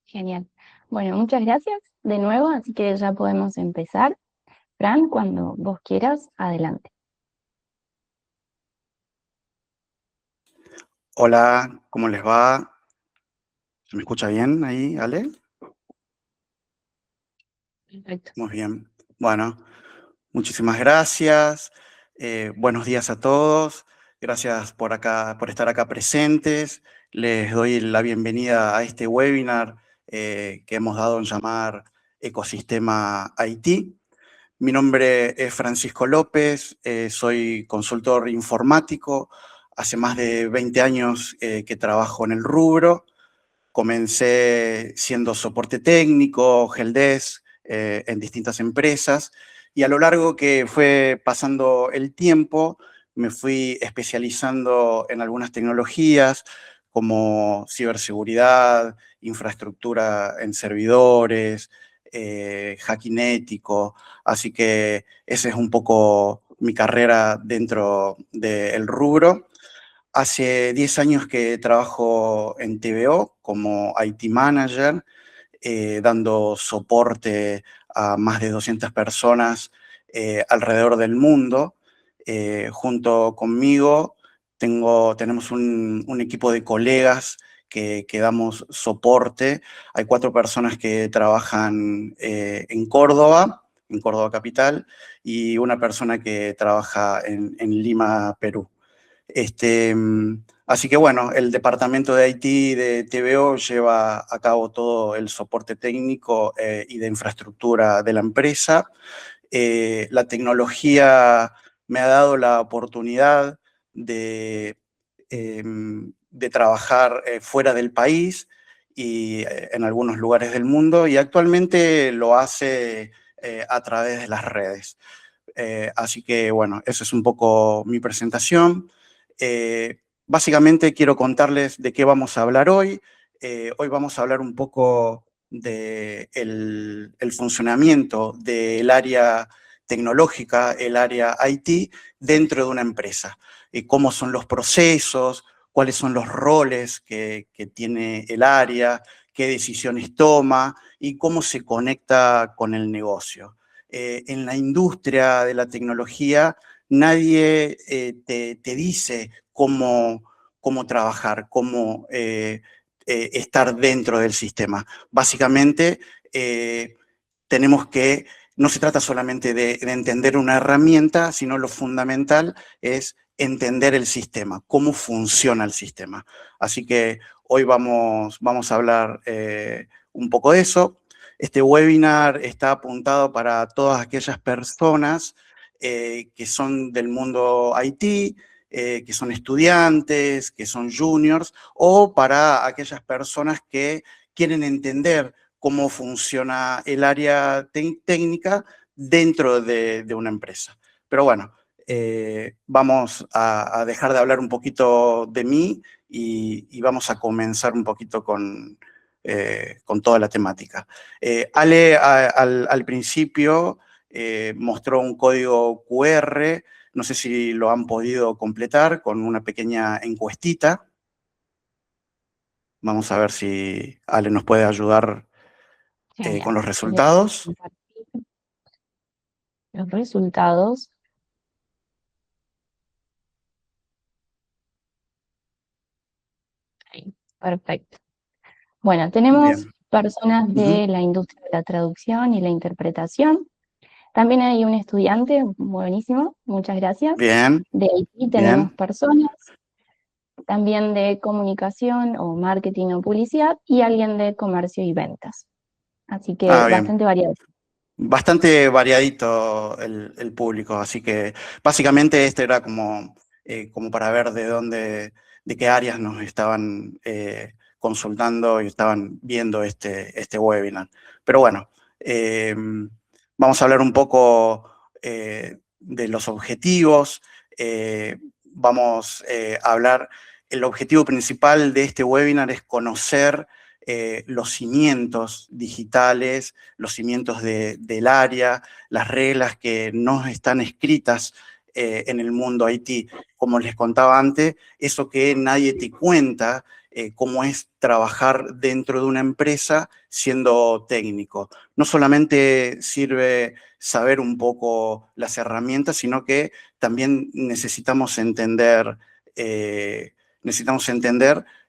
Genial. Bueno, muchas gracias de nuevo, así que ya podemos empezar. Fran, cuando vos quieras, adelante. Hola, ¿cómo les va? ¿Se me escucha bien ahí, Ale? Perfecto. Muy bien. Bueno, muchísimas gracias. Buenos días a todos. Gracias por estar acá presentes. Les doy la bienvenida a este webinar que hemos dado en llamar Ecosistema IT. Mi nombre es Francisco López, soy consultor informático. Hace más de 20 años que trabajo en el rubro. Comencé siendo soporte técnico, helpdesk, en distintas empresas, y a lo largo que fue pasando el tiempo, me fui especializando en algunas tecnologías como ciberseguridad, infraestructura en servidores, hacking ético, así que esa es un poco mi carrera dentro del rubro. Hace 10 años que trabajo en TVO como IT Manager, dando soporte a más de 200 personas alrededor del mundo. Junto conmigo tenemos un equipo de colegas que damos soporte. Hay 4 personas que trabajan en Córdoba capital, y una persona que trabaja en Lima, Perú. Así que bueno, el departamento de IT de TVO lleva a cabo todo el soporte técnico y de infraestructura de la empresa. La tecnología me ha dado la oportunidad de trabajar fuera del país y en algunos lugares del mundo, y actualmente lo hace a través de las redes. Así que bueno, esa es un poco mi presentación. Básicamente quiero contarles de qué vamos a hablar hoy. Hoy vamos a hablar un poco del el funcionamiento del área tecnológica, el área IT, dentro de una empresa. Cómo son los procesos, cuáles son los roles que tiene el área, qué decisiones toma y cómo se conecta con el negocio. En la industria de la tecnología nadie te dice cómo trabajar, cómo estar dentro del sistema. Básicamente, tenemos que, no se trata solamente de entender una herramienta, sino lo fundamental es entender el sistema, cómo funciona el sistema. Así que hoy vamos a hablar un poco de eso. Este webinar está apuntado para todas aquellas personas que son del mundo IT, que son estudiantes, que son juniors, o para aquellas personas que quieren entender cómo funciona el área técnica dentro de una empresa. Pero bueno, vamos a dejar de hablar un poquito de mí y vamos a comenzar un poquito con toda la temática. Ale al principio mostró un código QR, no sé si lo han podido completar con una pequeña encuestita. Vamos a ver si Ale nos puede ayudar con Genial. los Les voy a resultados. compartir los resultados. Ahí. Perfecto. Bueno, tenemos Bien. personas Ujú. de la industria de la traducción y la interpretación. También hay un estudiante, buenísimo, muchas gracias. Bien, De IT tenemos bien. personas, también de comunicación o marketing o publicidad y alguien de comercio y ventas. Así que Bien. bastante variado. Bastante variadito el público, así que básicamente este era como para ver de qué áreas nos estaban consultando y estaban viendo este webinar. Pero bueno, eh, vamos a hablar un poco de los objetivos. Vamos a hablar, el objetivo principal de este webinar es conocer los cimientos digitales, los cimientos del área, las reglas que no están escritas en el mundo IT. Como les contaba antes, eso que nadie te cuenta, cómo es trabajar dentro de una empresa siendo técnico. No solamente sirve saber un poco las herramientas, sino que también necesitamos entender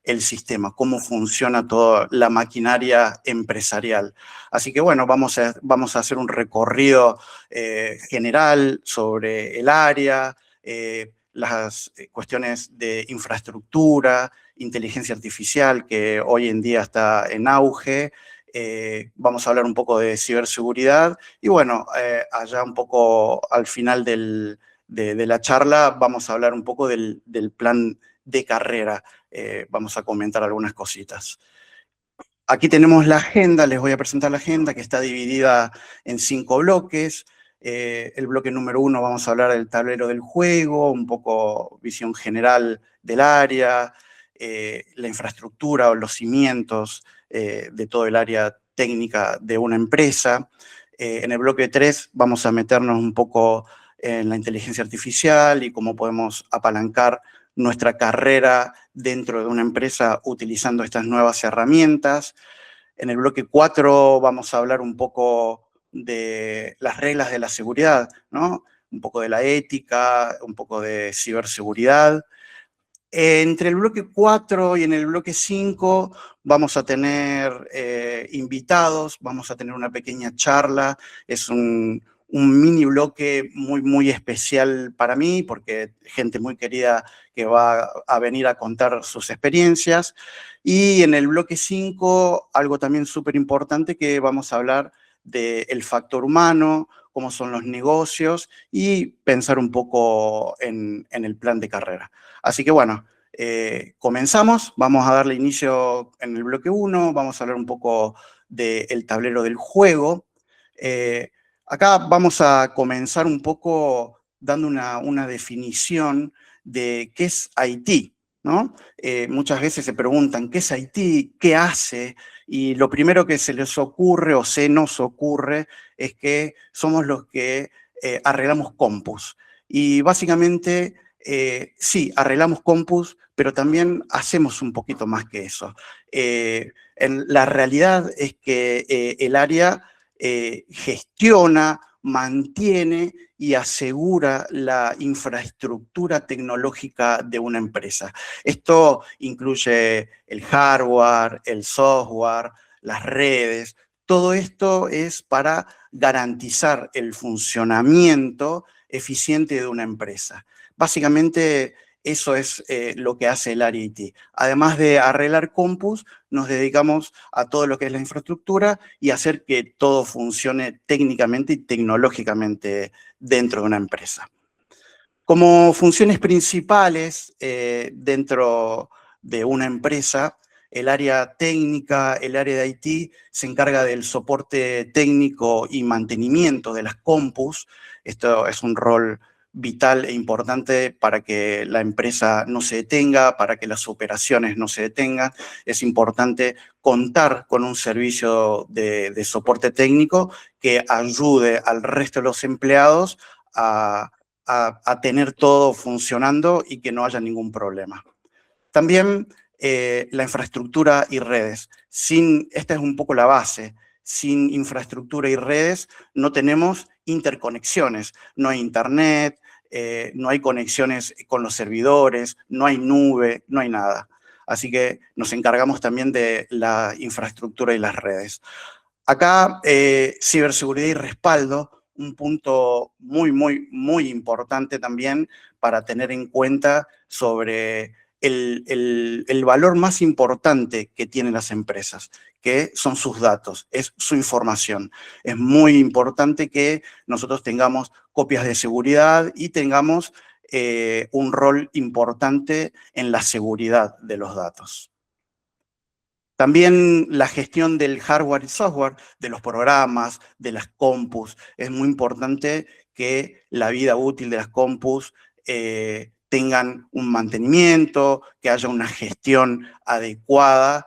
el sistema, cómo funciona toda la maquinaria empresarial. Así que bueno, vamos a hacer un recorrido general sobre el área, las cuestiones de infraestructura, inteligencia artificial, que hoy en día está en auge. Vamos a hablar un poco de ciberseguridad y bueno, allá un poco al final de la charla vamos a hablar un poco del plan de carrera. Vamos a comentar algunas cositas. Aquí tenemos la agenda, les voy a presentar la agenda que está dividida en 5 bloques. El bloque número 1 vamos a hablar del tablero del juego, un poco visión general del área, la infraestructura o los cimientos de todo el área técnica de una empresa. En el bloque 3 vamos a meternos un poco en la inteligencia artificial y cómo podemos apalancar nuestra carrera dentro de una empresa utilizando estas nuevas herramientas. En el bloque 4 vamos a hablar un poco de las reglas de la seguridad, ¿no? Un poco de la ética, un poco de ciberseguridad. Entre el bloque 4 y en el bloque 5 vamos a tener invitados, vamos a tener una pequeña charla. Es un mini bloque muy especial para mí, porque gente muy querida que va a venir a contar sus experiencias. Y en el bloque 5, algo también súper importante, que vamos a hablar del factor humano, cómo son los negocios y pensar un poco en el plan de carrera. Así que bueno, comenzamos, vamos a darle inicio en el bloque 1, vamos a hablar un poco del tablero del juego. Acá vamos a comenzar un poco dando una definición de qué es IT, ¿no? Muchas veces se preguntan, ¿qué es IT? ¿Qué hace? Y lo primero que se les ocurre o se nos ocurre es que somos los que arreglamos compus. Y básicamente, sí, arreglamos compus, pero también hacemos un poquito más que eso. La realidad es que el área gestiona, mantiene y asegura la infraestructura tecnológica de una empresa. Esto incluye el hardware, el software, las redes. Todo esto es para garantizar el funcionamiento eficiente de una empresa. Básicamente, eso es lo que hace el área IT. Además de arreglar compus, nos dedicamos a todo lo que es la infraestructura y hacer que todo funcione técnicamente y tecnológicamente dentro de una empresa. Como funciones principales dentro de una empresa, el área técnica, el área de IT, se encarga del soporte técnico y mantenimiento de las compus. Esto es un rol vital e importante para que la empresa no se detenga, para que las operaciones no se detengan. Es importante contar con un servicio de soporte técnico que ayude al resto de los empleados a tener todo funcionando y que no haya ningún problema. También la infraestructura y redes. Esta es un poco la base. Sin infraestructura y redes no tenemos interconexiones. No hay internet, no hay conexiones con los servidores, no hay nube, no hay nada. Así que nos encargamos también de la infraestructura y las redes. Acá, ciberseguridad y respaldo, un punto muy importante también para tener en cuenta sobre el valor más importante que tienen las empresas, que son sus datos, es su información. Es muy importante que nosotros tengamos copias de seguridad y tengamos un rol importante en la seguridad de los datos. También la gestión del hardware y software, de los programas, de las compus. Es muy importante que la vida útil de las compus tengan un mantenimiento, que haya una gestión adecuada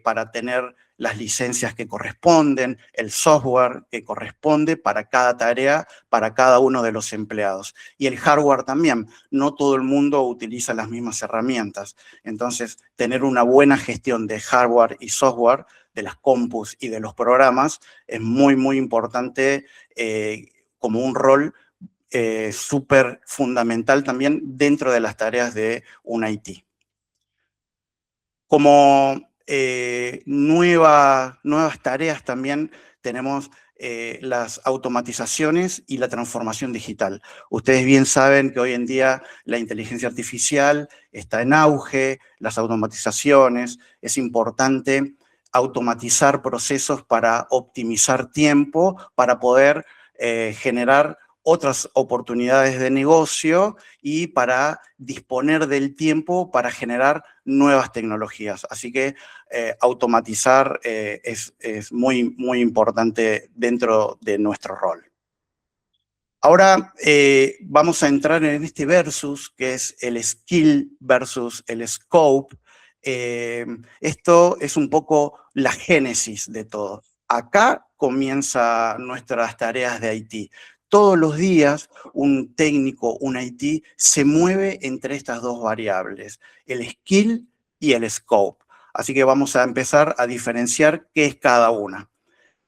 para tener las licencias que corresponden, el software que corresponde para cada tarea, para cada uno de los empleados. Y el hardware también. No todo el mundo utiliza las mismas herramientas. Entonces, tener una buena gestión de hardware y software, de las compus y de los programas, es muy, muy importante como un rol súper fundamental también dentro de las tareas de un IT. Como nuevas tareas también tenemos las automatizaciones y la transformación digital. Ustedes bien saben que hoy en día la inteligencia artificial está en auge, las automatizaciones, es importante automatizar procesos para optimizar tiempo, para poder generar otras oportunidades de negocio y para disponer del tiempo para generar nuevas tecnologías. Así que automatizar es muy, muy importante dentro de nuestro rol. Ahora vamos a entrar en este versus, que es el skill versus el scope. Esto es un poco la génesis de todo. Acá comienzan nuestras tareas de IT. Todos los días un técnico, un IT, se mueve entre estas dos variables, el skill y el scope. Así que vamos a empezar a diferenciar qué es cada una.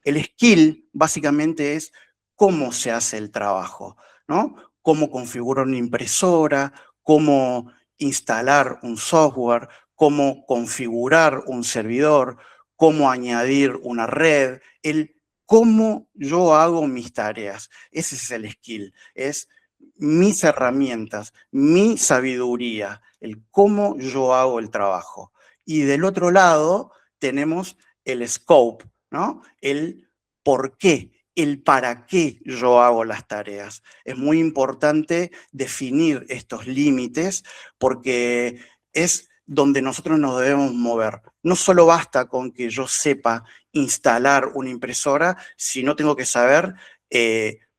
El skill básicamente es cómo se hace el trabajo, ¿no? Cómo configurar una impresora, cómo instalar un software, cómo configurar un servidor, cómo añadir una red, el cómo yo hago mis tareas. Ese es el skill, es mis herramientas, mi sabiduría, el cómo yo hago el trabajo. Y del otro lado tenemos el scope, ¿no? El por qué, el para qué yo hago las tareas. Es muy importante definir estos límites porque es donde nosotros nos debemos mover. No solo basta con que yo sepa instalar una impresora, sino tengo que saber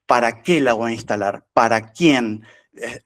para qué la voy a instalar, para quién,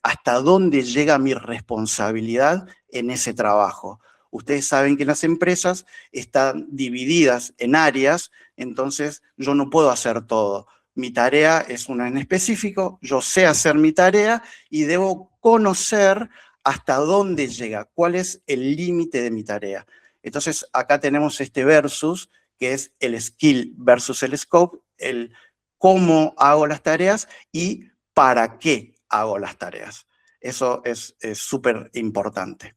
hasta dónde llega mi responsabilidad en ese trabajo. Ustedes saben que las empresas están divididas en áreas, entonces yo no puedo hacer todo. Mi tarea es una en específico, yo sé hacer mi tarea y debo conocer hasta dónde llega, cuál es el límite de mi tarea. Entonces acá tenemos este versus, que es el skill versus el scope, el cómo hago las tareas y para qué hago las tareas. Eso es súper importante.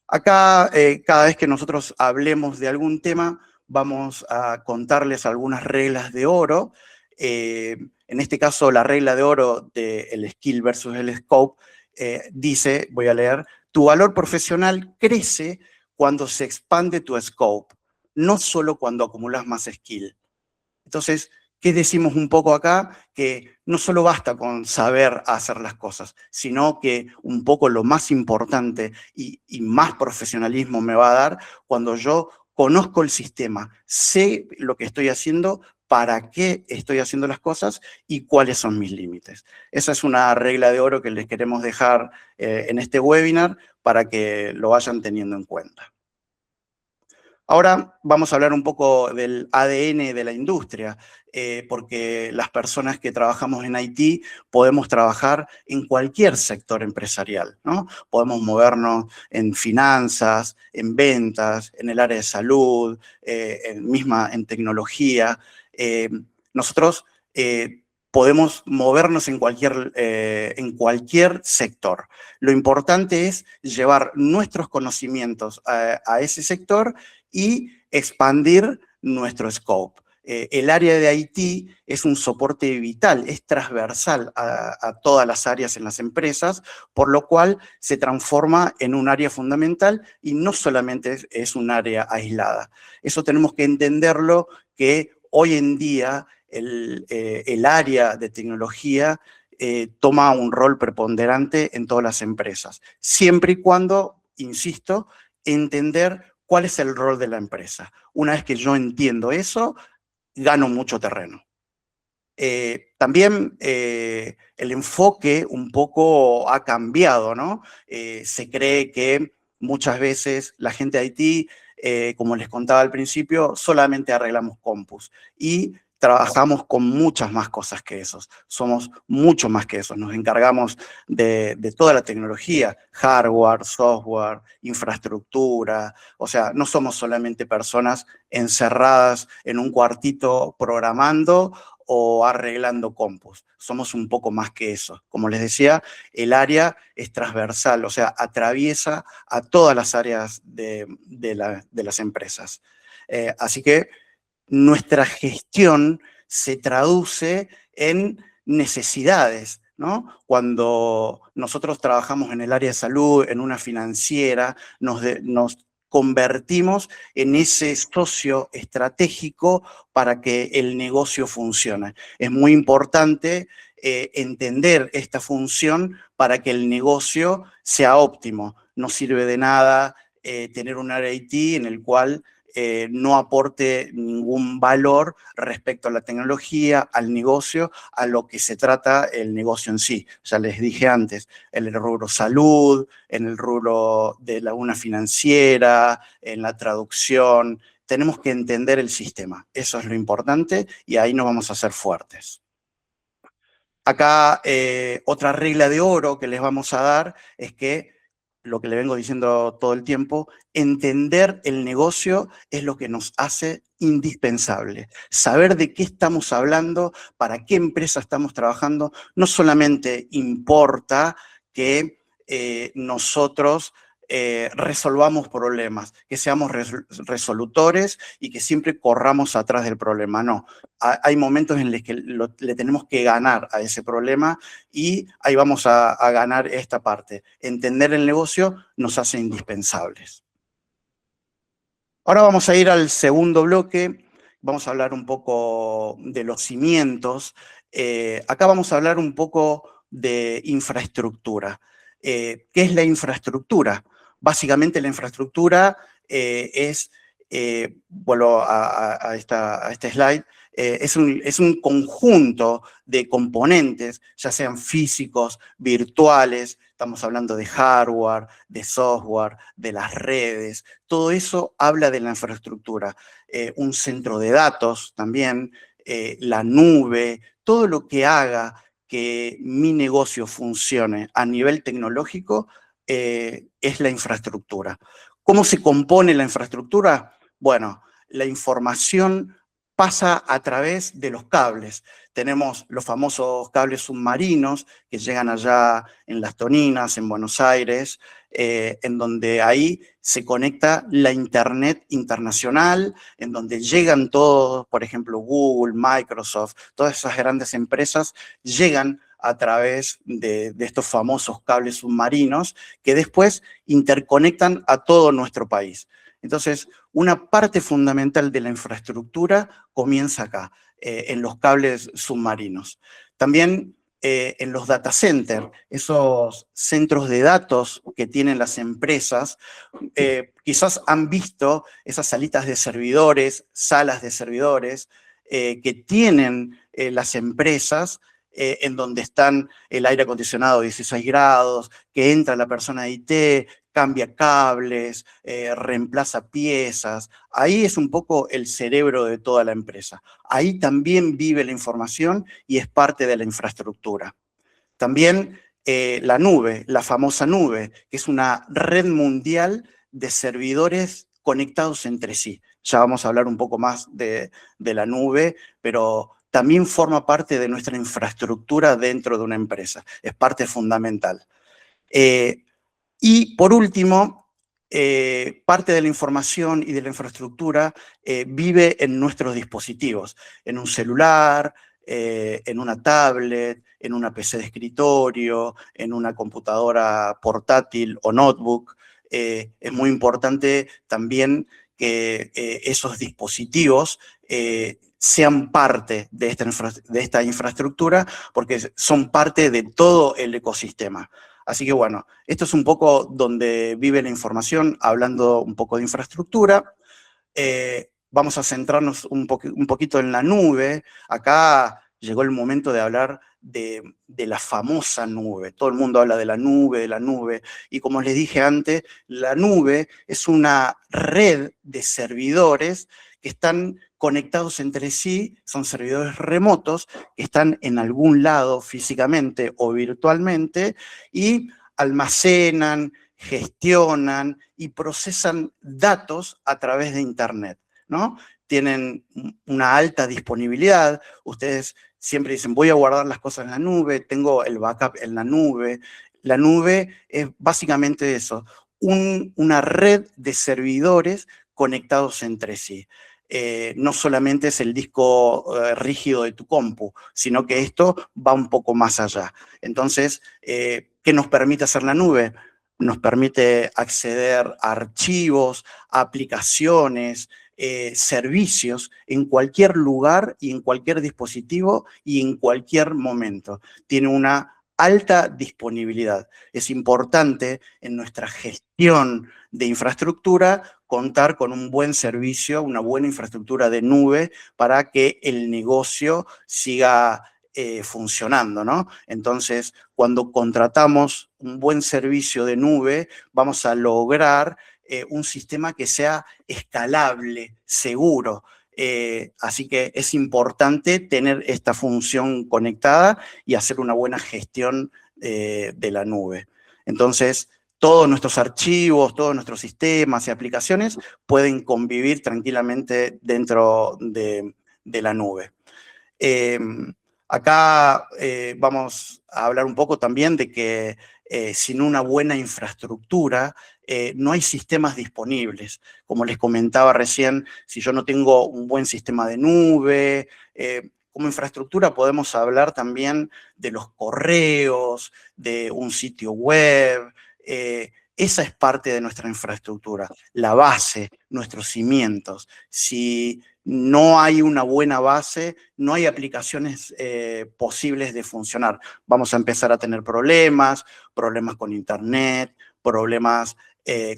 Acá, cada vez que nosotros hablemos de algún tema, vamos a contarles algunas reglas de oro. En este caso, la regla de oro del skill versus el scope dice, voy a leer, tu valor profesional crece cuando se expande tu scope, no solo cuando acumulas más skill. Entonces, ¿qué decimos un poco acá? Que no solo basta con saber hacer las cosas, sino que un poco lo más importante y más profesionalismo me va a dar cuando yo conozco el sistema, sé lo que estoy haciendo, para qué estoy haciendo las cosas y cuáles son mis límites. Esa es una regla de oro que les queremos dejar en este webinar para que lo vayan teniendo en cuenta. Ahora vamos a hablar un poco del ADN de la industria, porque las personas que trabajamos en IT podemos trabajar en cualquier sector empresarial, ¿no? Podemos movernos en finanzas, en ventas, en el área de salud, en tecnología. Nosotros podemos movernos en cualquier sector. Lo importante es llevar nuestros conocimientos a ese sector y expandir nuestro scope. El área de IT es un soporte vital, es transversal a todas las áreas en las empresas, por lo cual se transforma en un área fundamental y no solamente es un área aislada. Eso tenemos que entenderlo, que hoy en día el área de tecnología toma un rol preponderante en todas las empresas, siempre y cuando, insisto, entender cuál es el rol de la empresa. Una vez que yo entiendo eso, gano mucho terreno. También el enfoque un poco ha cambiado, ¿no? Se cree que muchas veces la gente de IT como les contaba al principio, solamente arreglamos compus. Y trabajamos con muchas más cosas que esos. Somos mucho más que eso. Nos encargamos de toda la tecnología, hardware, software, infraestructura. O sea, no somos solamente personas encerradas en un cuartito programando o arreglando compus. Somos un poco más que eso. Como les decía, el área es transversal, o sea, atraviesa a todas las áreas de las empresas. Así que nuestra gestión se traduce en necesidades, ¿no? Cuando nosotros trabajamos en el área de salud, en una financiera, nos convertimos en ese socio estratégico para que el negocio funcione. Es muy importante entender esta función para que el negocio sea óptimo. No sirve de nada tener un área IT en el cual no aporte ningún valor respecto a la tecnología, al negocio, a lo que se trata el negocio en sí. Ya les dije antes, en el rubro salud, en el rubro de una financiera, en la traducción. Tenemos que entender el sistema. Eso es lo importante y ahí nos vamos a hacer fuertes. Acá otra regla de oro que les vamos a dar es que, lo que le vengo diciendo todo el tiempo, entender el negocio es lo que nos hace indispensable. Saber de qué estamos hablando, para qué empresa estamos trabajando, no solamente importa que nosotros resolvamos problemas, que seamos resolutores y que siempre corramos atrás del problema. No, hay momentos en los que le tenemos que ganar a ese problema y ahí vamos a ganar esta parte. Entender el negocio nos hace indispensables. Ahora vamos a ir al segundo bloque. Vamos a hablar un poco de los cimientos. Acá vamos a hablar un poco de infraestructura. ¿Qué es la infraestructura? Básicamente la infraestructura es, vuelvo a este slide, es un conjunto de componentes, ya sean físicos, virtuales, estamos hablando de hardware, de software, de las redes, todo eso habla de la infraestructura. Un centro de datos también, la nube, todo lo que haga que mi negocio funcione a nivel tecnológico es la infraestructura. ¿Cómo se compone la infraestructura? Bueno, la información pasa a través de los cables. Tenemos los famosos cables submarinos que llegan allá en Las Toninas, en Buenos Aires, en donde ahí se conecta la Internet internacional, en donde llegan todos, por ejemplo, Google, Microsoft, todas esas grandes empresas llegan a través de estos famosos cables submarinos que después interconectan a todo nuestro país. Entonces, una parte fundamental de la infraestructura comienza acá, en los cables submarinos. También en los data centers, esos centros de datos que tienen las empresas, quizás han visto esas salitas de servidores, salas de servidores que tienen las empresas en donde están el aire acondicionado a 16 grados, que entra la persona de IT, cambia cables, reemplaza piezas. Ahí es un poco el cerebro de toda la empresa. Ahí también vive la información y es parte de la infraestructura. También la nube, la famosa nube, que es una red mundial de servidores conectados entre sí. Ya vamos a hablar un poco más de la nube, pero también forma parte de nuestra infraestructura dentro de una empresa. Es parte fundamental. Y por último, parte de la información y de la infraestructura vive en nuestros dispositivos, en un celular, en una tablet, en una PC de escritorio, en una computadora portátil o notebook. Es muy importante también que esos dispositivos sean parte de esta infraestructura porque son parte de todo el ecosistema. Así que bueno, esto es un poco donde vive la información, hablando un poco de infraestructura. Vamos a centrarnos un poquito en la nube. Acá llegó el momento de hablar de la famosa nube. Todo el mundo habla de la nube, y como les dije antes, la nube es una red de servidores que están conectados entre sí, son servidores remotos que están en algún lado físicamente o virtualmente y almacenan, gestionan y procesan datos a través de Internet, ¿no? Tienen una alta disponibilidad. Ustedes siempre dicen, voy a guardar las cosas en la nube, tengo el backup en la nube. La nube es básicamente eso, una red de servidores conectados entre sí. No solamente es el disco rígido de tu compu, sino que esto va un poco más allá. Entonces, ¿qué nos permite hacer la nube? Nos permite acceder a archivos, a aplicaciones, servicios en cualquier lugar y en cualquier dispositivo y en cualquier momento. Tiene una alta disponibilidad. Es importante en nuestra gestión de infraestructura contar con un buen servicio, una buena infraestructura de nube para que el negocio siga funcionando, ¿no? Entonces, cuando contratamos un buen servicio de nube, vamos a lograr un sistema que sea escalable, seguro. Así que es importante tener esta función conectada y hacer una buena gestión de la nube. Entonces, todos nuestros archivos, todos nuestros sistemas y aplicaciones pueden convivir tranquilamente dentro de la nube. Acá vamos a hablar un poco también de que sin una buena infraestructura no hay sistemas disponibles. Como les comentaba recién, si yo no tengo un buen sistema de nube, como infraestructura podemos hablar también de los correos, de un sitio web. Esa es parte de nuestra infraestructura, la base, nuestros cimientos. Si no hay una buena base, no hay aplicaciones posibles de funcionar. Vamos a empezar a tener problemas con Internet, problemas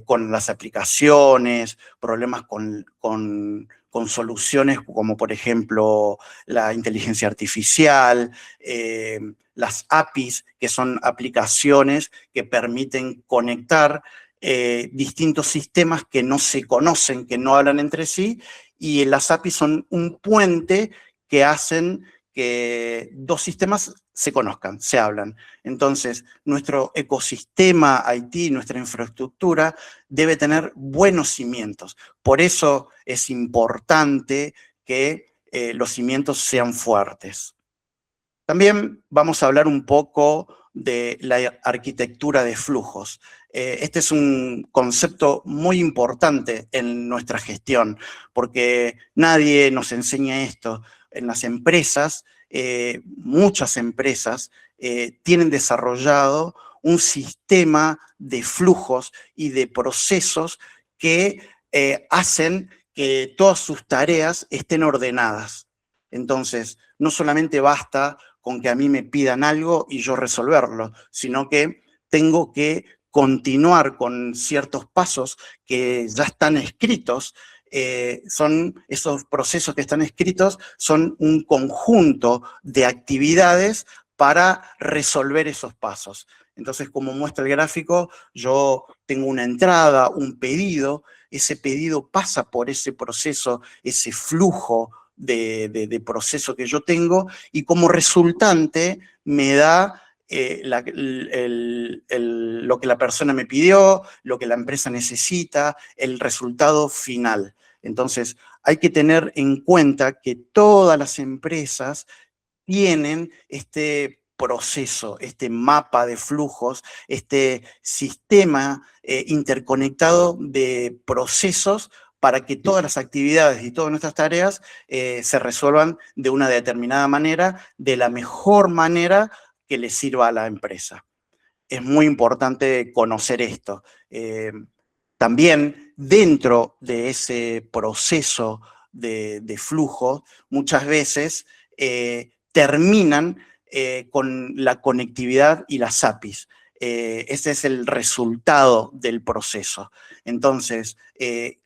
con las aplicaciones, problemas con soluciones como por ejemplo la inteligencia artificial, las APIs, que son aplicaciones que permiten conectar distintos sistemas que no se conocen, que no hablan entre sí, y las APIs son un puente que hacen que dos sistemas se conozcan, se hablan. Entonces, nuestro ecosistema IT, nuestra infraestructura, debe tener buenos cimientos. Por eso es importante que los cimientos sean fuertes. También vamos a hablar un poco de la arquitectura de flujos. Este es un concepto muy importante en nuestra gestión, porque nadie nos enseña esto. En las empresas, muchas empresas tienen desarrollado un sistema de flujos y de procesos que hacen que todas sus tareas estén ordenadas. Entonces, no solamente basta con que a mí me pidan algo y yo resolverlo, sino que tengo que continuar con ciertos pasos que ya están escritos. Son esos procesos que están escritos, son un conjunto de actividades para resolver esos pasos. Entonces, como muestra el gráfico, yo tengo una entrada, un pedido, ese pedido pasa por ese proceso, ese flujo de proceso que yo tengo, y como resultante me da lo que la persona me pidió, lo que la empresa necesita, el resultado final. Entonces, hay que tener en cuenta que todas las empresas tienen este proceso, este mapa de flujos, este sistema interconectado de procesos para que todas las actividades y todas nuestras tareas se resuelvan de una determinada manera, de la mejor manera que le sirva a la empresa. Es muy importante conocer esto. También dentro de ese proceso de flujo, muchas veces terminan con la conectividad y las APIs. Ese es el resultado del proceso. Entonces,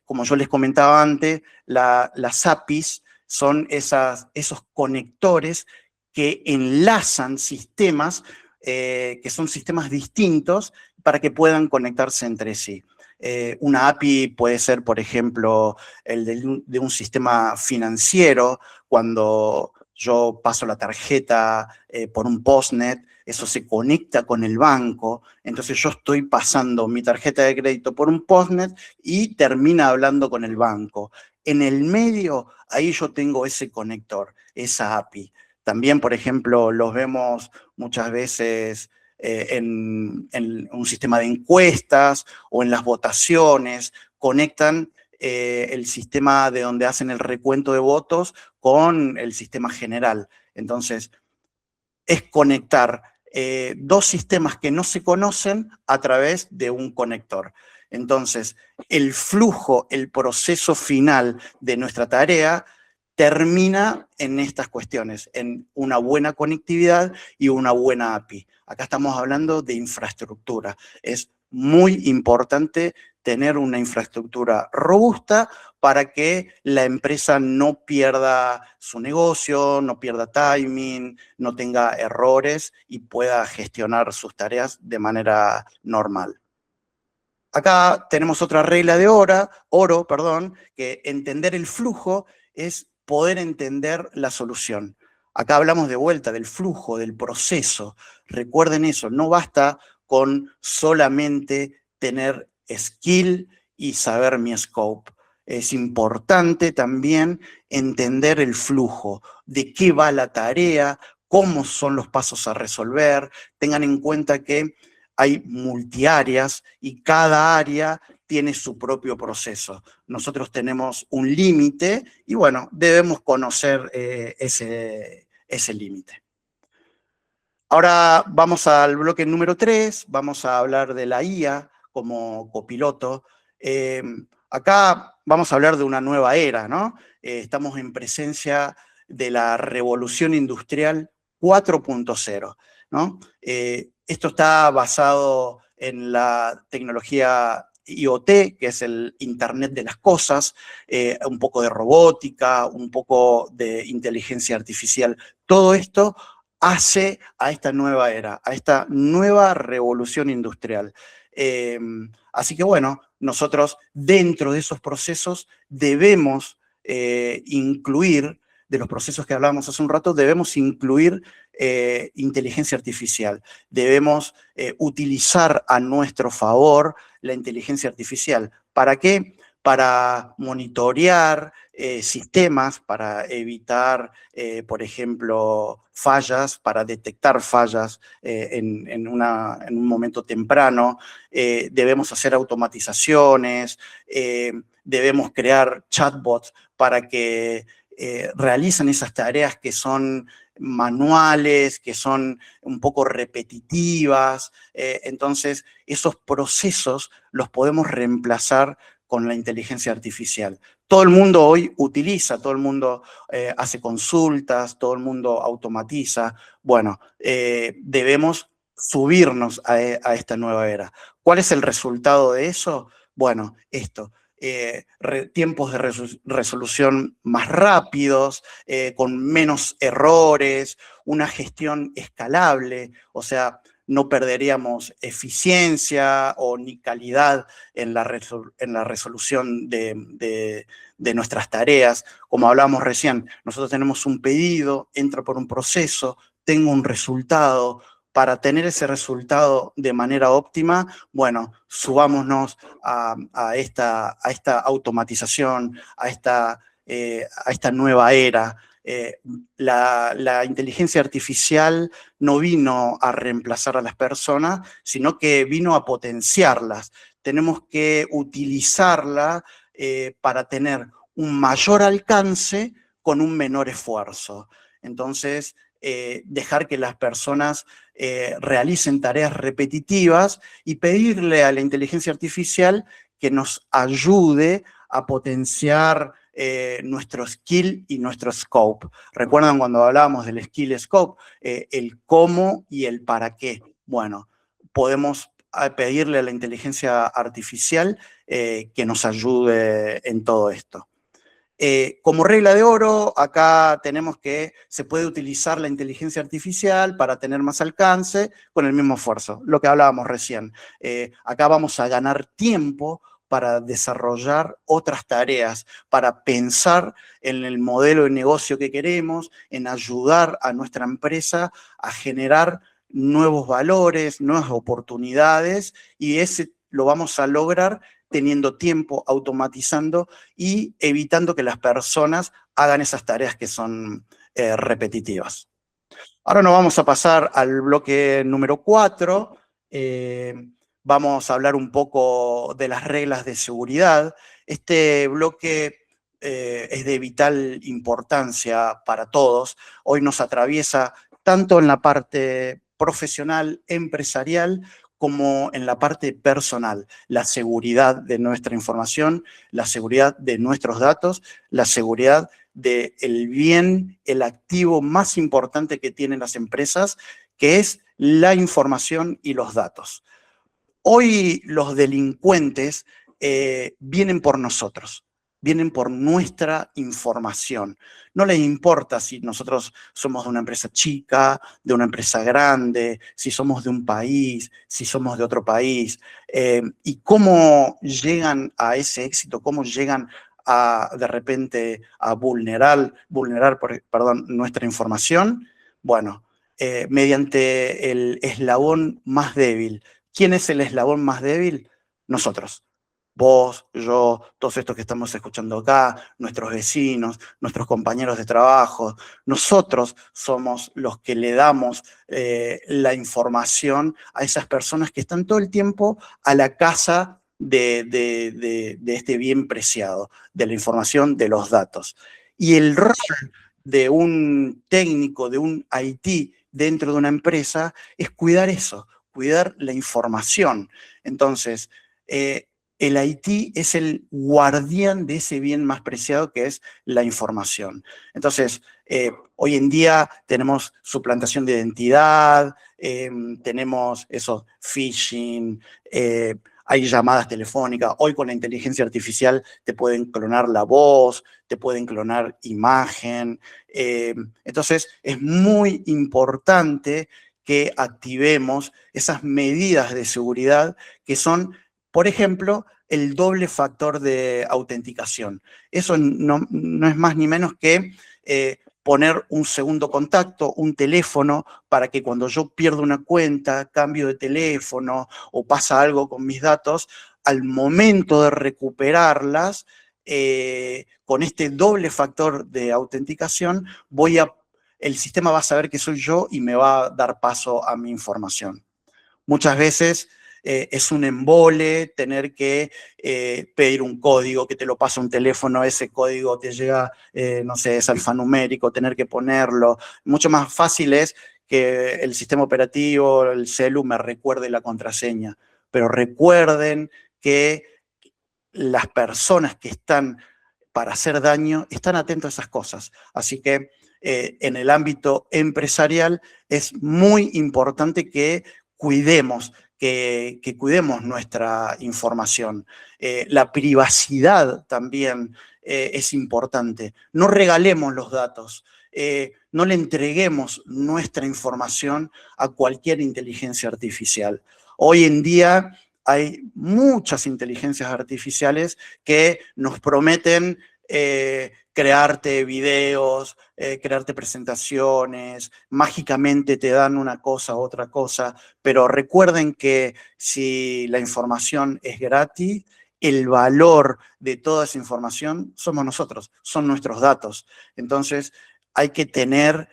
como yo les comentaba antes, las APIs son esos conectores que enlazan sistemas que son sistemas distintos para que puedan conectarse entre sí. Una API puede ser, por ejemplo, el de un sistema financiero. Cuando yo paso la tarjeta por un postnet, eso se conecta con el banco. Entonces yo estoy pasando mi tarjeta de crédito por un postnet y termina hablando con el banco. En el medio, ahí yo tengo ese conector, esa API. También, por ejemplo, los vemos muchas veces en un sistema de encuestas o en las votaciones, conectan el sistema de donde hacen el recuento de votos con el sistema general. Entonces, es conectar dos sistemas que no se conocen a través de un conector. Entonces, el flujo, el proceso final de nuestra tarea termina en estas cuestiones, en una buena conectividad y una buena API. Acá estamos hablando de infraestructura. Es muy importante tener una infraestructura robusta para que la empresa no pierda su negocio, no pierda timing, no tenga errores y pueda gestionar sus tareas de manera normal. Acá tenemos otra regla de oro, que entender el flujo es poder entender la solución. Acá hablamos de vuelta del flujo, del proceso. Recuerden eso, no basta con solamente tener skill y saber mi scope. Es importante también entender el flujo, de qué va la tarea, cómo son los pasos a resolver. Tengan en cuenta que hay multiáreas y cada área tiene su propio proceso. Nosotros tenemos un límite y bueno, debemos conocer ese límite. Ahora vamos al bloque número 3, vamos a hablar de la IA como copiloto. Acá vamos a hablar de una nueva era, ¿no? Estamos en presencia de la revolución industrial 4.0, ¿no? Esto está basado en la tecnología IoT, que es el Internet de las cosas, un poco de robótica, un poco de inteligencia artificial. Todo esto hace a esta nueva era, a esta nueva revolución industrial. Así que bueno, nosotros dentro de esos procesos debemos incluir, de los procesos que hablábamos hace un rato, debemos incluir inteligencia artificial. Debemos utilizar a nuestro favor la inteligencia artificial. ¿Para qué? Para monitorear sistemas, para evitar, por ejemplo, fallas, para detectar fallas en un momento temprano. Debemos hacer automatizaciones, debemos crear chatbots para que realicen esas tareas que son manuales, que son un poco repetitivas. Entonces, esos procesos los podemos reemplazar con la inteligencia artificial. Todo el mundo hoy utiliza, todo el mundo hace consultas, todo el mundo automatiza. Bueno, debemos subirnos a esta nueva era. ¿Cuál es el resultado de eso? Bueno, esto. Tiempos de resolución más rápidos, con menos errores, una gestión escalable, o sea, no perderíamos eficiencia o ni calidad en la resolución de nuestras tareas. Como hablábamos recién, nosotros tenemos un pedido, entra por un proceso, tengo un resultado. Para tener ese resultado de manera óptima, bueno, subámonos a esta automatización, a esta nueva era. La inteligencia artificial no vino a reemplazar a las personas, sino que vino a potenciarlas. Tenemos que utilizarla para tener un mayor alcance con un menor esfuerzo. Entonces, dejar que las personas realicen tareas repetitivas y pedirle a la inteligencia artificial que nos ayude a potenciar nuestro skill y nuestro scope. ¿Recuerdan cuando hablábamos del skill scope? El cómo y el para qué. Bueno, podemos pedirle a la inteligencia artificial que nos ayude en todo esto. Como regla de oro, acá tenemos que se puede utilizar la inteligencia artificial para tener más alcance con el mismo esfuerzo, lo que hablábamos recién. Acá vamos a ganar tiempo para desarrollar otras tareas, para pensar en el modelo de negocio que queremos, en ayudar a nuestra empresa a generar nuevos valores, nuevas oportunidades, y ese lo vamos a lograr teniendo tiempo, automatizando y evitando que las personas hagan esas tareas que son repetitivas. Ahora nos vamos a pasar al bloque número 4. Vamos a hablar un poco de las reglas de seguridad. Este bloque es de vital importancia para todos. Hoy nos atraviesa tanto en la parte profesional, empresarial, como en la parte personal, la seguridad de nuestra información, la seguridad de nuestros datos, la seguridad del bien, el activo más importante que tienen las empresas, que es la información y los datos. Hoy los delincuentes vienen por nosotros, vienen por nuestra información. No les importa si nosotros somos de una empresa chica, de una empresa grande, si somos de un país, si somos de otro país, y cómo llegan a ese éxito, cómo llegan de repente a vulnerar nuestra información. Bueno, mediante el eslabón más débil. ¿Quién es el eslabón más débil? Nosotros. Vos, yo, todos estos que estamos escuchando acá, nuestros vecinos, nuestros compañeros de trabajo. Nosotros somos los que le damos la información a esas personas que están todo el tiempo a la caza de este bien preciado, de la información, de los datos. Y el rol de un técnico, de un IT dentro de una empresa, es cuidar eso, cuidar la información. Entonces, el IT es el guardián de ese bien más preciado que es la información. Entonces, hoy en día tenemos suplantación de identidad, tenemos eso, phishing, hay llamadas telefónicas. Hoy con la inteligencia artificial te pueden clonar la voz, te pueden clonar imagen. Entonces, es muy importante que activemos esas medidas de seguridad que son, por ejemplo, el doble factor de autenticación. Eso no es más ni menos que poner un segundo contacto, un teléfono, para que cuando yo pierdo una cuenta, cambio de teléfono o pasa algo con mis datos, al momento de recuperarlas, con este doble factor de autenticación, el sistema va a saber que soy yo y me va a dar paso a mi información. Muchas veces es un embole tener que pedir un código que te lo pasa un teléfono, ese código te llega, no sé, es alfanumérico, tener que ponerlo. Mucho más fácil es que el sistema operativo, el celu, me recuerde la contraseña. Pero recuerden que las personas que están para hacer daño están atentos a esas cosas. Así que en el ámbito empresarial es muy importante que cuidemos, que cuidemos nuestra información. La privacidad también es importante. No regalemos los datos. No le entreguemos nuestra información a cualquier inteligencia artificial. Hoy en día hay muchas inteligencias artificiales que nos prometen crearte videos, crearte presentaciones, mágicamente te dan una cosa, otra cosa, pero recuerden que si la información es gratis, el valor de toda esa información somos nosotros, son nuestros datos. Entonces hay que tener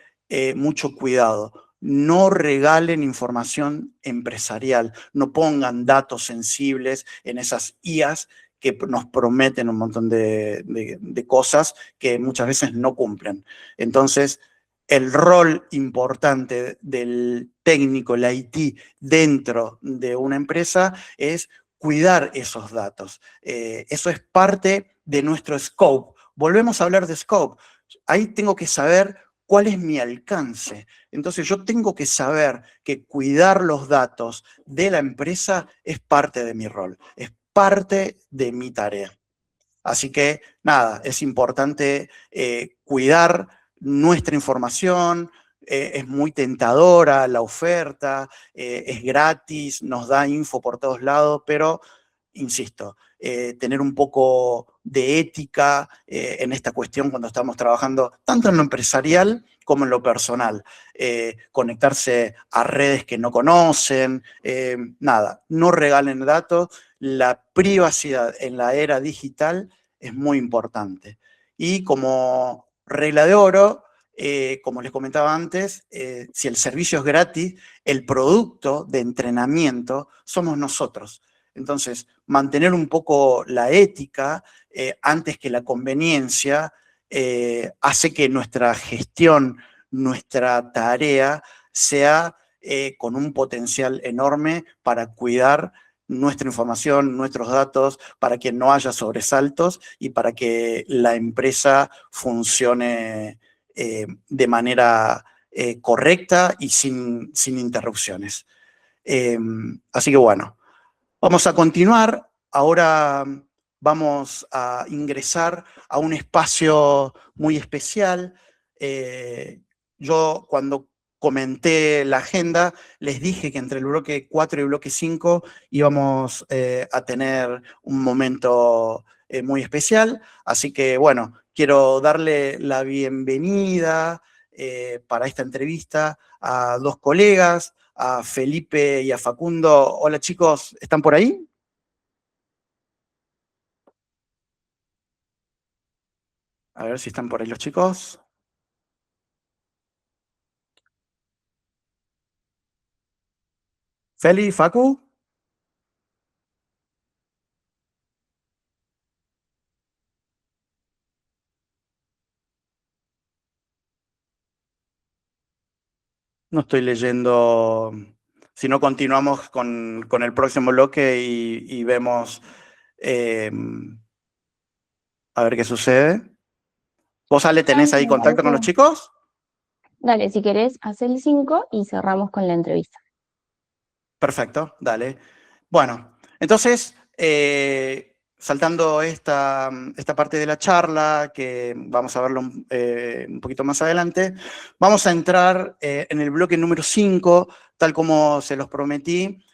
mucho cuidado. No regalen información empresarial, no pongan datos sensibles en esas IAs que nos prometen un montón de cosas que muchas veces no cumplen. Entonces, el rol importante del técnico, el IT, dentro de una empresa es cuidar esos datos. Eso es parte de nuestro scope. Volvemos a hablar de scope. Ahí tengo que saber cuál es mi alcance. Entonces yo tengo que saber que cuidar los datos de la empresa es parte de mi rol, es parte de mi tarea. Así que, nada, es importante cuidar nuestra información. Es muy tentadora la oferta, es gratis, nos da info por todos lados, pero, insisto, tener un poco de ética en esta cuestión cuando estamos trabajando tanto en lo empresarial como en lo personal. Conectarse a redes que no conocen, nada, no regalen datos. La privacidad en la era digital es muy importante. Y como regla de oro, como les comentaba antes, si el servicio es gratis, el producto de entrenamiento somos nosotros. Entonces, mantener un poco la ética antes que la conveniencia hace que nuestra gestión, nuestra tarea sea con un potencial enorme para cuidar nuestra información, nuestros datos, para que no haya sobresaltos y para que la empresa funcione de manera correcta y sin interrupciones. Así que bueno, vamos a continuar. Ahora vamos a ingresar a un espacio muy especial. Yo cuando comenté la agenda, les dije que entre el bloque 4 y el bloque 5 íbamos a tener un momento muy especial. Así que, bueno, quiero darle la bienvenida para esta entrevista a dos colegas, a Felipe y a Facundo. Hola chicos, ¿están por ahí? A ver si están por ahí los chicos. Feli, Facu. No estoy leyendo. Si no, continuamos con el próximo bloque y vemos eh, a ver qué sucede. ¿Vos, Ale, tenés Dale, ahí me contacto con los parece. chicos? Dale, si querés, haz el 5 y cerramos con la entrevista. Perfecto, dale. Bueno, entonces, saltando esta parte de la charla, que vamos a verlo un poquito más adelante, vamos a entrar en el bloque número 5, tal como se los prometí.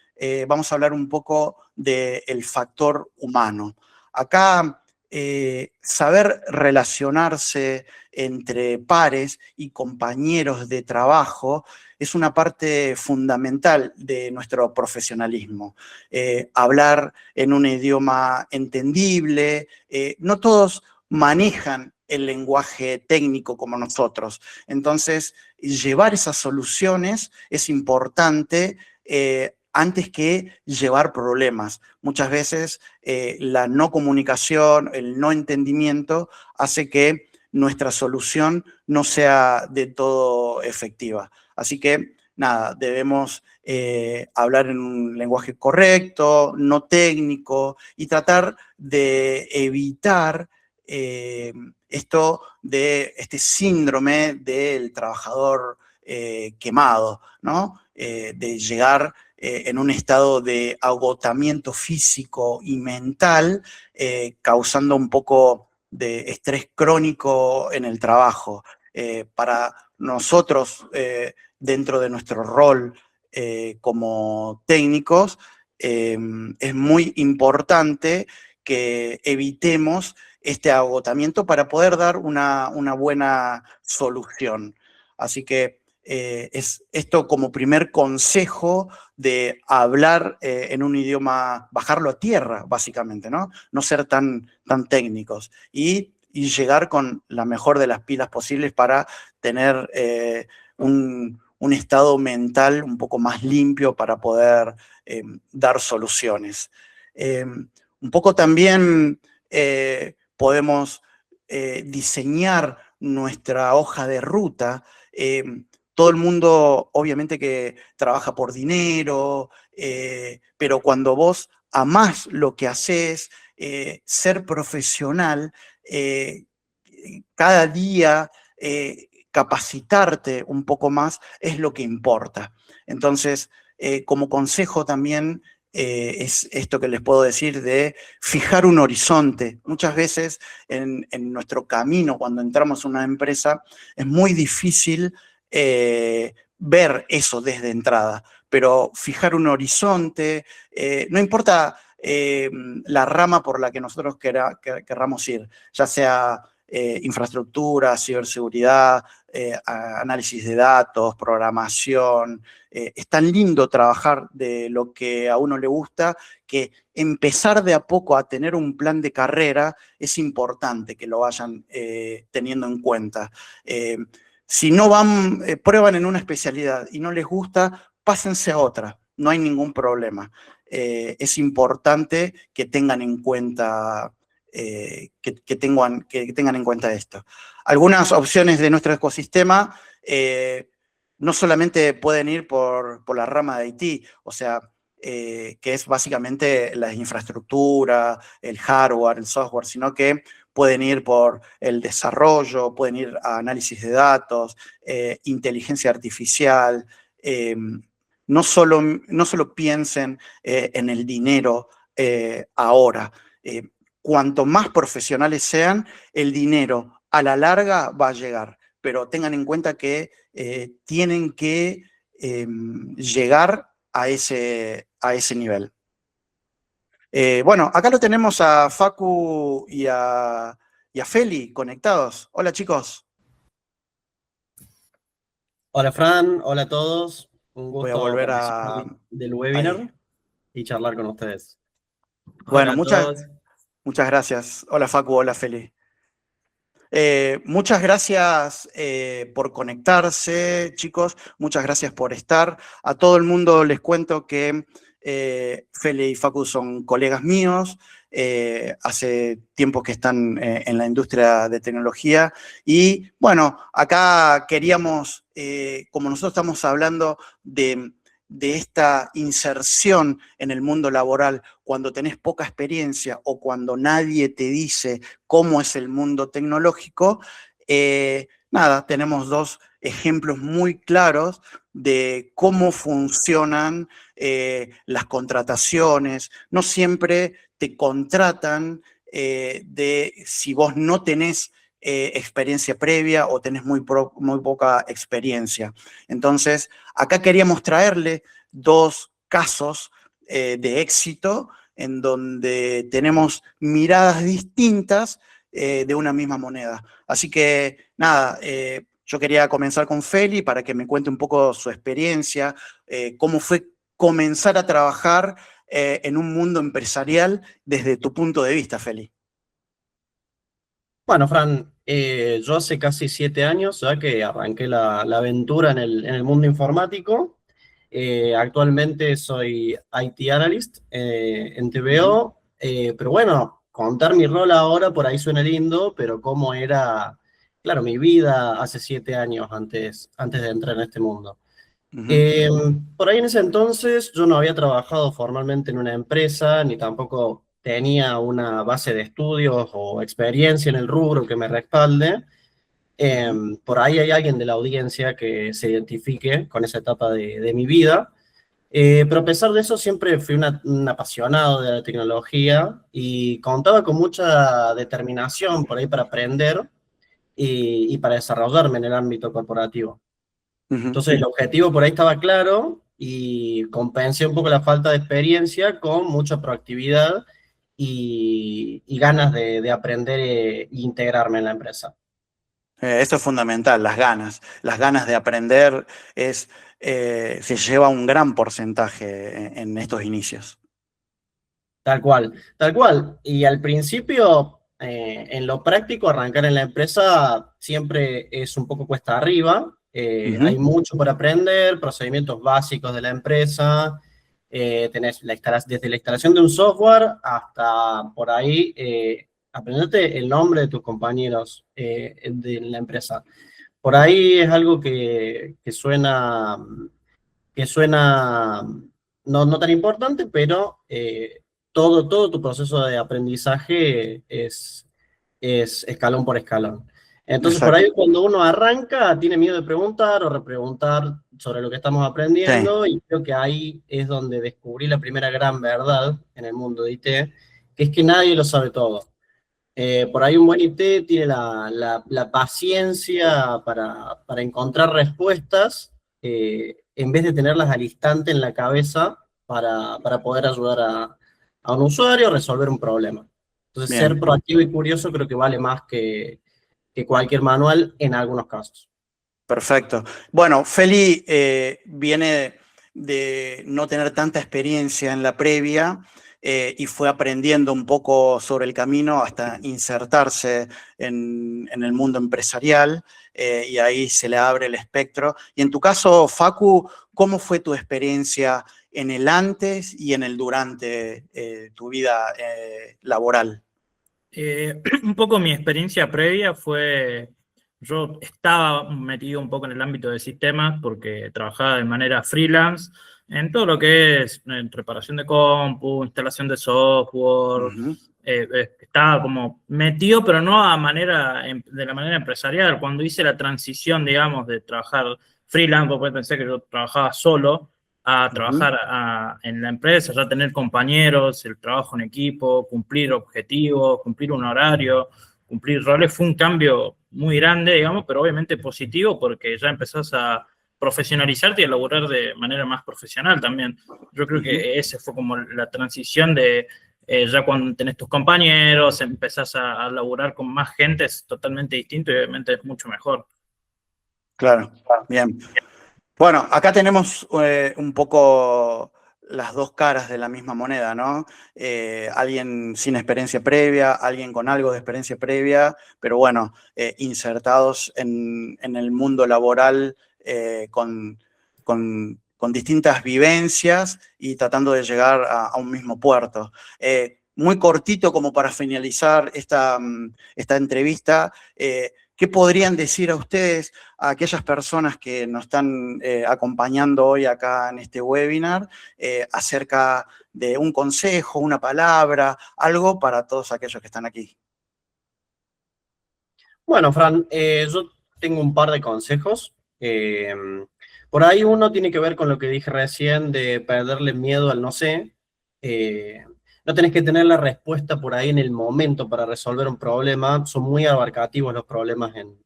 Vamos a hablar un poco del factor humano. Acá, saber relacionarse entre pares y compañeros de trabajo es una parte fundamental de nuestro profesionalismo. Hablar en un idioma entendible, no todos manejan el lenguaje técnico como nosotros. Entonces, llevar esas soluciones es importante antes que llevar problemas. Muchas veces la no comunicación, el no entendimiento hace que nuestra solución no sea de todo efectiva. Así que, nada, debemos hablar en un lenguaje correcto, no técnico, y tratar de evitar esto de este síndrome del trabajador quemado, ¿no? De llegar en un estado de agotamiento físico y mental, causando un poco de estrés crónico en el trabajo. Para nosotros, dentro de nuestro rol como técnicos, es muy importante que evitemos este agotamiento para poder dar una buena solución. Así que es esto como primer consejo de hablar en un idioma, bajarlo a tierra, básicamente, ¿no? No ser tan técnicos y llegar con la mejor de las pilas posibles para tener un estado mental un poco más limpio para poder dar soluciones. Un poco también podemos diseñar nuestra hoja de ruta. Todo el mundo, obviamente, que trabaja por dinero, pero cuando vos amás lo que haces, ser profesional, cada día capacitarte un poco más es lo que importa. Entonces, como consejo también, es esto que les puedo decir de fijar un horizonte. Muchas veces en nuestro camino, cuando entramos a una empresa, es muy difícil ver eso desde entrada, pero fijar un horizonte, no importa la rama por la que nosotros querramos ir, ya sea infraestructura, ciberseguridad, análisis de datos, programación. Es tan lindo trabajar de lo que a uno le gusta que empezar de a poco a tener un plan de carrera es importante que lo vayan teniendo en cuenta. Si no van, prueban en una especialidad y no les gusta, pásense a otra, no hay ningún problema. Es importante que tengan en cuenta que tengan en cuenta esto. Algunas opciones de nuestro ecosistema no solamente pueden ir por la rama de IT, o sea, que es básicamente la infraestructura, el hardware, el software, sino que pueden ir por el desarrollo, pueden ir a análisis de datos, inteligencia artificial. No solo piensen en el dinero ahora. Cuanto más profesionales sean, el dinero a la larga va a llegar, pero tengan en cuenta que tienen que llegar a ese nivel. Bueno, acá lo tenemos a Facu y a Feli conectados. Hola, chicos. Hola Fran, hola a todos. Un Voy a gusto volver a... participar del Ahí. webinar y charlar con ustedes. Bueno, Hola a todos. muchas gracias. Hola, Facu, hola, Feli. Muchas gracias por conectarse, chicos. Muchas gracias por estar. A todo el mundo les cuento que Feli y Facu son colegas míos. Hace tiempo que están en la industria de tecnología. Y bueno, acá queríamos, como nosotros estamos hablando de esta inserción en el mundo laboral, cuando tenés poca experiencia o cuando nadie te dice cómo es el mundo tecnológico, nada, tenemos dos ejemplos muy claros de cómo funcionan las contrataciones. No siempre te contratan de si vos no tenés experiencia previa o tenés muy poca experiencia. Entonces, acá queríamos traerle dos casos de éxito en donde tenemos miradas distintas de una misma moneda. Así que, nada, yo quería comenzar con Feli para que me cuente un poco su experiencia, cómo fue comenzar a trabajar en un mundo empresarial desde tu punto de vista, Feli. Bueno, Fran, yo hace casi 7 años ya que arranqué la aventura en el mundo informático. Actualmente soy IT Analyst en TVO, pero bueno, contar mi rol ahora por ahí suena lindo, pero cómo era, claro, mi vida hace 7 años antes de entrar en este mundo. Eh, por ahí en ese entonces yo no había trabajado formalmente en una empresa, ni tampoco tenía una base de estudios o experiencia en el rubro que me respalde. Por ahí hay alguien de la audiencia que se identifique con esa etapa de mi vida. Pero a pesar de eso siempre fui un apasionado de la tecnología y contaba con mucha determinación por ahí para aprender y para desarrollarme en el ámbito corporativo. Entonces el objetivo por ahí estaba claro y compensé un poco la falta de experiencia con mucha proactividad y ganas de aprender e integrarme en la empresa. Eso es fundamental, las ganas de aprender se lleva un gran porcentaje en estos inicios. Tal cual, tal cual. Y al principio, en lo práctico, arrancar en la empresa siempre es un poco cuesta arriba. Hay mucho por aprender, procedimientos básicos de la empresa. Tenés desde la instalación de un software hasta por ahí aprenderte el nombre de tus compañeros de la empresa. Por ahí es algo que suena no tan importante, pero todo tu proceso de aprendizaje es escalón por escalón. Entonces, por exacto. ahí cuando uno arranca, tiene miedo de preguntar o repreguntar sobre lo que estamos Sí, aprendiendo, y creo que ahí es donde descubrí la primera gran verdad en el mundo de IT, que es que nadie lo sabe todo. Por ahí un buen IT tiene la paciencia para encontrar respuestas, en vez de tenerlas al instante en la cabeza para poder ayudar a un usuario a resolver un problema. Entonces, ser bien. proactivo y curioso creo que vale más que cualquier manual en algunos casos. Perfecto. Bueno, Feli viene de no tener tanta experiencia en la previa y fue aprendiendo un poco sobre el camino hasta insertarse en el mundo empresarial y ahí se le abre el espectro. Y en tu caso, Facu, ¿cómo fue tu experiencia en el antes y en el durante tu vida laboral? Un poco mi experiencia previa fue, yo estaba metido un poco en el ámbito de sistemas porque trabajaba de manera freelance en todo lo que es reparación de compu, instalación de software. Ujú, Estaba como metido, pero no de la manera empresarial. Cuando hice la transición, digamos, de trabajar freelance, porque pensé que yo trabajaba solo, a ujú. trabajar en la empresa, ya tener compañeros, el trabajo en equipo, cumplir objetivos, cumplir un horario, cumplir roles, fue un cambio muy grande, digamos, pero obviamente positivo porque ya empezás a profesionalizarte y a laburar de manera más profesional también. Yo creo Ujú. que ese fue como la transición de ya cuando tenés tus compañeros, empezás a laburar con más gente, es totalmente distinto y obviamente es mucho mejor. Claro, bien. Bueno, acá tenemos un poco las dos caras de la misma moneda, ¿no? Alguien sin experiencia previa, alguien con algo de experiencia previa, pero bueno, insertados en el mundo laboral con distintas vivencias y tratando de llegar a un mismo puerto. Muy cortito como para finalizar esta entrevista, ¿qué podrían decir a ustedes, a aquellas personas que nos están acompañando hoy acá en este webinar, acerca de un consejo, una palabra, algo para todos aquellos que están aquí? Bueno, Fran, yo tengo un par de consejos. Eh, por ahí uno tiene que ver con lo que dije recién de perderle miedo al no sé. Eh, no tenés que tener la respuesta por ahí en el momento para resolver un problema. Son muy abarcativos los problemas en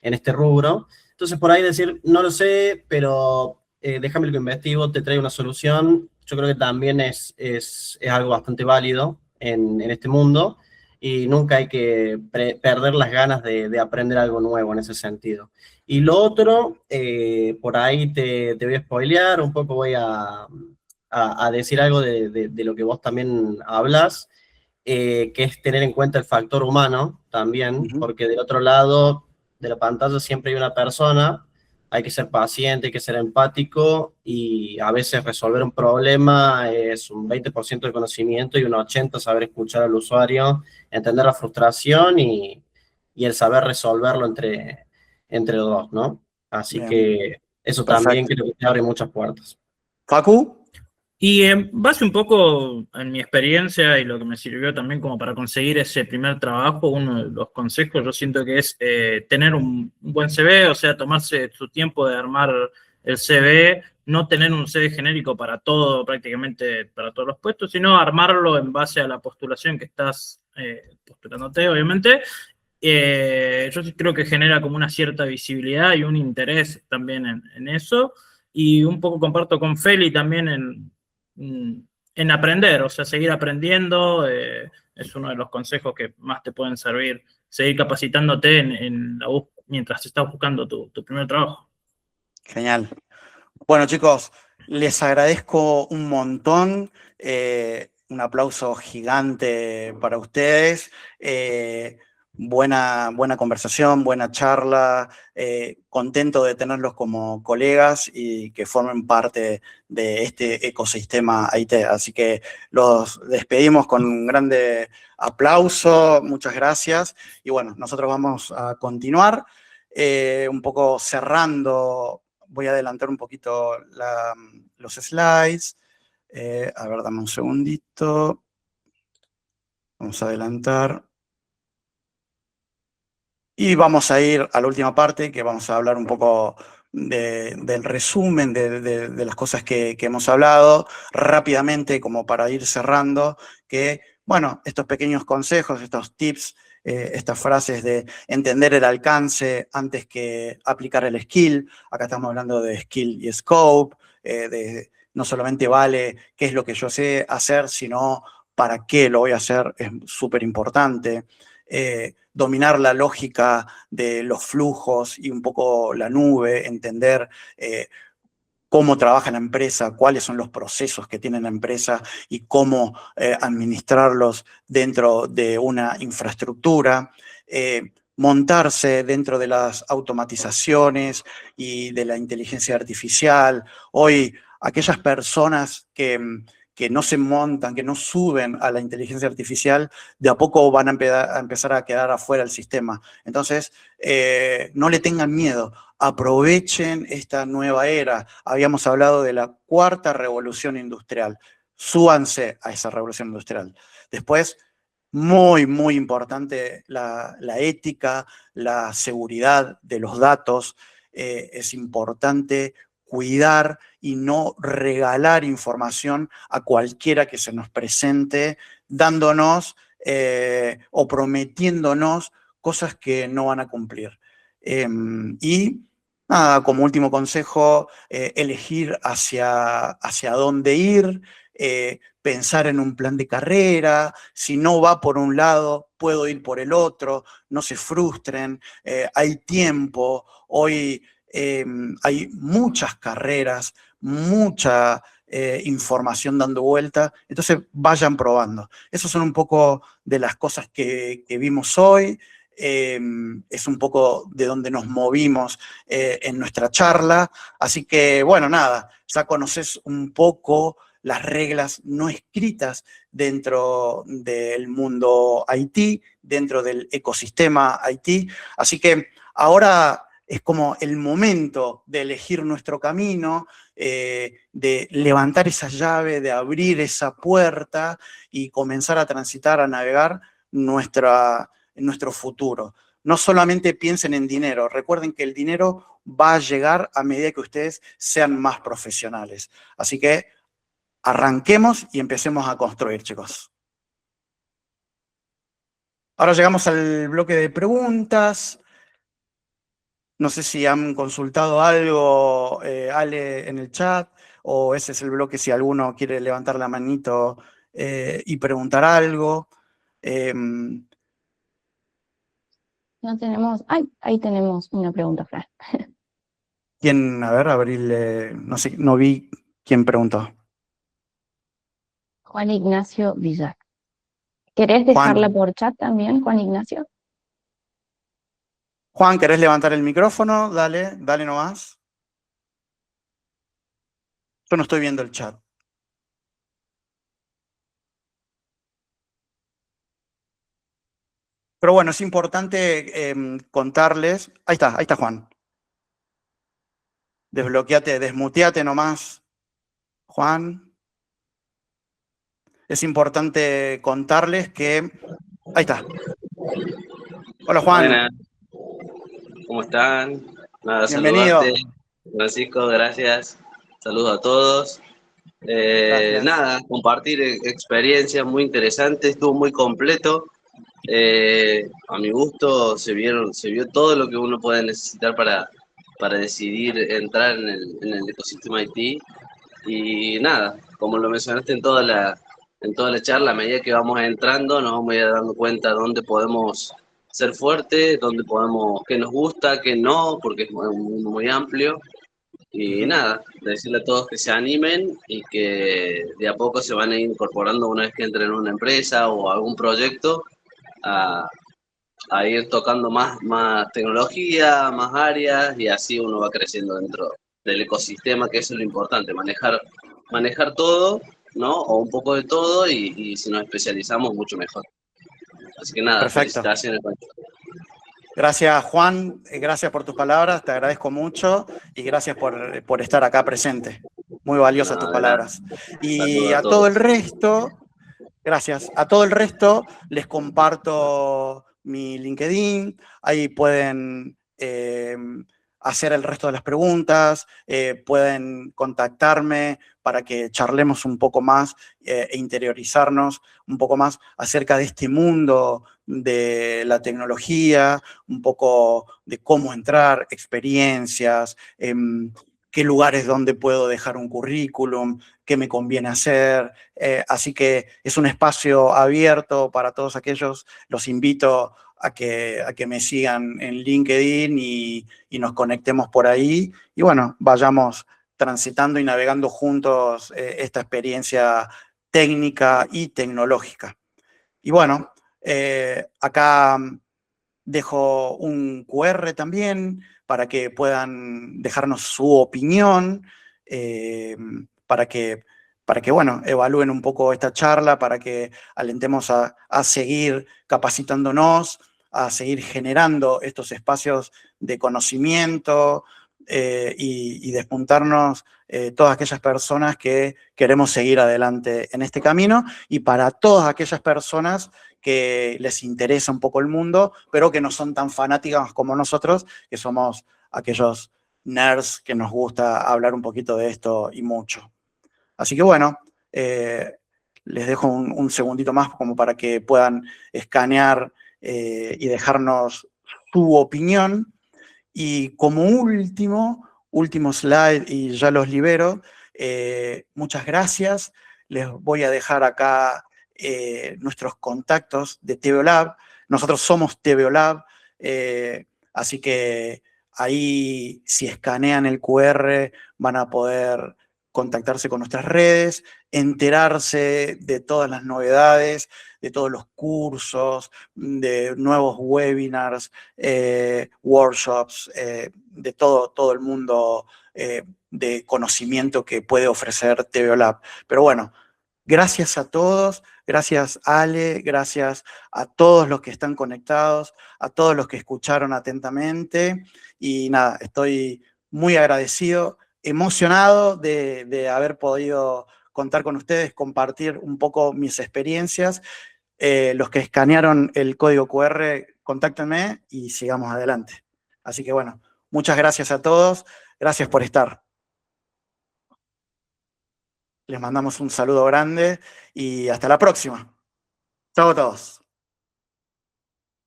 este rubro. Entonces, por ahí decir, no lo sé, pero déjame lo que investigo, te traigo una solución. Yo creo que también es algo bastante válido en este mundo, y nunca hay que perder las ganas de aprender algo nuevo en ese sentido. Y lo otro, por ahí te voy a spoilear, un poco voy a decir algo de lo que vos también hablas, que es tener en cuenta el factor humano también, Ujú. porque del otro lado de la pantalla siempre hay una persona, hay que ser paciente, hay que ser empático, y a veces resolver un problema es un 20% de conocimiento y un 80% saber escuchar al usuario, entender la frustración y el saber resolverlo entre los dos, ¿no? Así Bien, que eso también perfecto. creo que te abre muchas puertas. Facu, Y en base un poco en mi experiencia y lo que me sirvió también como para conseguir ese primer trabajo, uno de los consejos yo siento que es tener un buen CV, o sea, tomarse su tiempo de armar el CV, no tener un CV genérico para todo, prácticamente para todos los puestos, sino armarlo en base a la postulación que estás postulándote, obviamente. Yo sí creo que genera como una cierta visibilidad y un interés también en eso. Y un poco comparto con Feli también en aprender, o sea, seguir aprendiendo. Es uno de los consejos que más te pueden servir, seguir capacitándote mientras estás buscando tu primer trabajo. genial. Bueno, chicos, les agradezco un montón. Un aplauso gigante para ustedes. Buena conversación, buena charla. Contento de tenerlos como colegas y que formen parte de este ecosistema IT. Así que los despedimos con un grande aplauso. Muchas gracias. Y bueno, nosotros vamos a continuar un poco cerrando. Voy a adelantar un poquito los slides. A ver, dame un segundito. Vamos a adelantar. Y vamos a ir a la última parte, que vamos a hablar un poco del resumen de las cosas que hemos hablado, rápidamente, como para ir cerrando, que, bueno, estos pequeños consejos, estos tips, estas frases de entender el alcance antes que aplicar el skill. Acá estamos hablando de skill y scope, no solamente vale qué es lo que yo sé hacer, sino para qué lo voy a hacer, es súper importante. Dominar la lógica de los flujos y un poco la nube, entender cómo trabaja la empresa, cuáles son los procesos que tiene la empresa y cómo administrarlos dentro de una infraestructura. Montarse dentro de las automatizaciones y de la inteligencia artificial. Hoy, aquellas personas que no se montan, que no suben a la inteligencia artificial, de a poco van a empezar a quedar afuera del sistema. Entonces, no le tengan miedo, aprovechen esta nueva era. Habíamos hablado de la cuarta revolución industrial. Súbanse a esa revolución industrial. Después, muy, muy importante la ética, la seguridad de los datos. Es importante cuidar y no regalar información a cualquiera que se nos presente, dándonos o prometiéndonos cosas que no van a cumplir. Y nada, como último consejo, elegir hacia dónde ir, pensar en un plan de carrera. Si no va por un lado, puedo ir por el otro, no se frustren, hay tiempo. Hoy hay muchas carreras, mucha información dando vuelta, entonces vayan probando. Esas son un poco de las cosas que vimos hoy. Es un poco de donde nos movimos en nuestra charla. Así que, bueno, nada, ya conoces un poco las reglas no escritas dentro del mundo IT, dentro del ecosistema IT. Así que ahora es como el momento de elegir nuestro camino, de levantar esa llave, de abrir esa puerta y comenzar a transitar, a navegar nuestro futuro. No solamente piensen en dinero, recuerden que el dinero va a llegar a medida que ustedes sean más profesionales. Así que arranquemos y empecemos a construir, chicos. Ahora llegamos al bloque de preguntas. No sé si han consultado algo, Ale, en el chat, o ese es el bloque si alguno quiere levantar la manito y preguntar algo. No tenemos, ahí tenemos una pregunta, Fran. ¿Quién? A ver, abrirle, no sé, no vi quién preguntó. Juan Ignacio Villar. ¿Querés dejarla por chat también, Juan Ignacio? Juan, ¿querés levantar el micrófono? Dale, dale nomás. Yo no estoy viendo el chat. Pero bueno, es importante contarles. Ahí está Juan. Desbloqueate, desmuteate nomás, Juan. Es importante contarles que... Ahí está. Hola, Juan. Buenas. ¿Cómo están? Nada, bienvenido. Saludarte. Francisco, gracias. Saludos a todos. Nada, compartir experiencias muy interesantes, estuvo muy completo. A mi gusto se vio todo lo que uno puede necesitar para decidir entrar en el ecosistema IT. Y nada, como lo mencionaste en toda la charla, a medida que vamos entrando nos vamos a ir dando cuenta dónde podemos ser fuertes, dónde podemos, qué nos gusta, qué no, porque es muy amplio. Y nada, decirle a todos que se animen y que de a poco se van a ir incorporando una vez que entren en una empresa o algún proyecto a ir tocando más tecnología, más áreas y así uno va creciendo dentro del ecosistema, que eso es lo importante, manejar todo, ¿no? O un poco de todo y si nos especializamos mucho mejor. Así que nada, perfecto. Felicitaciones. Gracias, Juan. Gracias por tus palabras, te agradezco mucho y gracias por estar acá presente. Muy valiosas tus palabras. Y a todo el resto, gracias. A todo el resto les comparto mi LinkedIn, ahí pueden hacer el resto de las preguntas, pueden contactarme para que charlemos un poco más e interiorizarnos un poco más acerca de este mundo de la tecnología, un poco de cómo entrar, experiencias, qué lugares donde puedo dejar un currículum, qué me conviene hacer. Así que es un espacio abierto para todos aquellos. Los invito a que me sigan en LinkedIn y nos conectemos por ahí. Y bueno, vayamos transitando y navegando juntos esta experiencia técnica y tecnológica. Y bueno, acá dejo un QR también para que puedan dejarnos su opinión, para que, bueno, evalúen un poco esta charla, para que alentemos a seguir capacitándonos, a seguir generando estos espacios de conocimiento y despuntarnos todas aquellas personas que queremos seguir adelante en este camino, y para todas aquellas personas que les interesa un poco el mundo, pero que no son tan fanáticas como nosotros, que somos aquellos nerds que nos gusta hablar un poquito de esto y mucho. Así que bueno, les dejo un segundito más como para que puedan escanear y dejarnos su opinión. Y como último slide, y ya los libero, muchas gracias. Les voy a dejar acá nuestros contactos de TVO Lab. Nosotros somos TVO Lab, así que ahí, si escanean el QR, van a poder contactarse con nuestras redes, enterarse de todas las novedades, de todos los cursos, de nuevos webinars, workshops, de todo el mundo de conocimiento que puede ofrecer TVO Lab. Pero bueno, gracias a todos, gracias Ale, gracias a todos los que están conectados, a todos los que escucharon atentamente, y nada, estoy muy agradecido, emocionado de haber podido contar con ustedes, compartir un poco mis experiencias. Los que escanearon el código QR, contáctenme y sigamos adelante. Así que bueno, muchas gracias a todos, gracias por estar. Les mandamos un saludo grande y hasta la próxima. Chao a todos.